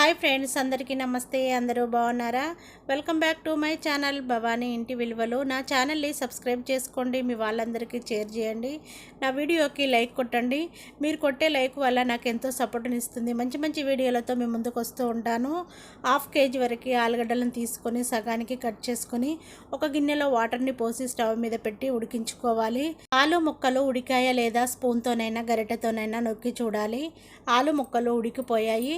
Hi friends, అందరికీ నమస్తే. అందరూ బాగున్నారా? Welcome back to my channel Bhavani ఇంటి విలువలు. నా ఛానల్ని సబ్స్క్రైబ్ చేసుకోండి, మీ వాళ్ళందరికీ షేర్ చేయండి, నా వీడియోకి లైక్ కొట్టండి. మీరు కొట్టే లైక్ వల్ల నాకు ఎంతో సపోర్ట్ని ఇస్తుంది. మంచి మంచి వీడియోలతో మీ ముందుకు వస్తూ ఉంటాను. 1/2 కేజీ వరకు ఆలుగడ్డలను తీసుకొని సగానికి కట్ చేసుకొని ఒక గిన్నెలో వాటర్ని పోసి స్టవ్ మీద పెట్టి ఉడికించుకోవాలి. ఆలు ముక్కలు ఉడికాయ లేదా స్పూన్తోనైనా గరిటెతోనైనా నొక్కి చూడాలి. ఆలు ముక్కలు ఉడికిపోయాయి.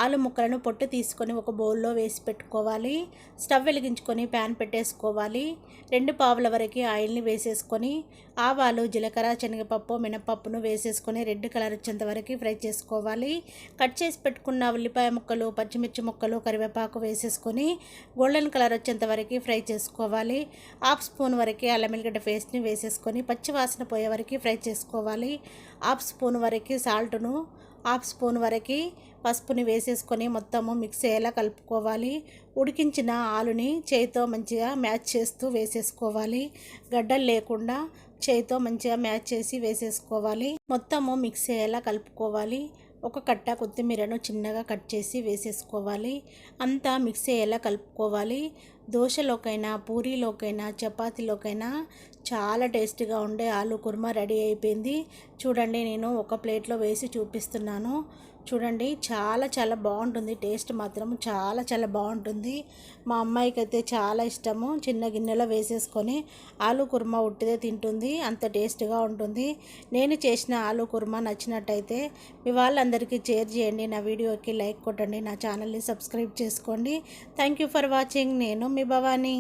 ఆలు ముక్కలను పొట్టు తీసుకొని ఒక బౌల్లో వేసి పెట్టుకోవాలి. స్టవ్ వెలిగించుకొని ప్యాన్ పెట్టేసుకోవాలి. 2 పావుల వరకు ఆయిల్ని వేసేసుకొని ఆవాలు, జీలకర్ర, శనగపప్పు, మినపప్పును వేసేసుకొని రెడ్ కలర్ వచ్చేంత వరకు ఫ్రై చేసుకోవాలి. కట్ చేసి పెట్టుకున్న ఉల్లిపాయ ముక్కలు, పచ్చిమిర్చి ముక్కలు, కరివేపాకు వేసేసుకొని గోల్డెన్ కలర్ వచ్చేంత వరకు ఫ్రై చేసుకోవాలి. 1/2 స్పూన్ వరకు అల్లం వెల్లిగడ్డ పేస్ట్ని వేసేసుకొని పచ్చి వాసన పోయే వరకు ఫ్రై చేసుకోవాలి. 1/2 స్పూన్ వరకు సాల్ట్ను, 1/2 స్పూన్ వరకు పసుపుని వేసేసుకొని మొత్తము మిక్స్ అయ్యేలా కలుపుకోవాలి. ఉడికించిన ఆలుని చేయితో మంచిగా మ్యాచ్ చేస్తూ వేసేసుకోవాలి. గడ్డలు లేకుండా చేయితో మంచిగా మ్యాచ్ చేసి వేసేసుకోవాలి. మొత్తము మిక్స్ అయ్యేలా కలుపుకోవాలి. ఒక కట్ట కొత్తిమీరను చిన్నగా కట్ చేసి వేసేసుకోవాలి. అంతా మిక్స్ అయ్యేలా కలుపుకోవాలి. దోశలోకైనా, పూరీలోకైనా, చపాతీలోకైనా చాలా టేస్టీగా ఉండే ఆలు కుర్మా రెడీ అయిపోయింది. చూడండి, నేను ఒక ప్లేట్లో వేసి చూపిస్తున్నాను. చూడండి, చాలా బాగుంటుంది. టేస్ట్ మాత్రం చాలా బాగుంటుంది. మా అమ్మాయికి అయితే చాలా ఇష్టము. చిన్న గిన్నెలో వేసేసుకొని ఆలు కుర్మా ఉట్టిదే తింటుంది. అంత టేస్ట్గా ఉంటుంది. నేను చేసిన ఆలు కుర్మా నచ్చినట్టయితే మీ వాళ్ళందరికీ షేర్ చేయండి, నా వీడియోకి లైక్ కొట్టండి, నా ఛానల్ని సబ్స్క్రైబ్ చేసుకోండి. Thank you for watching. నేను మీ భవానీ.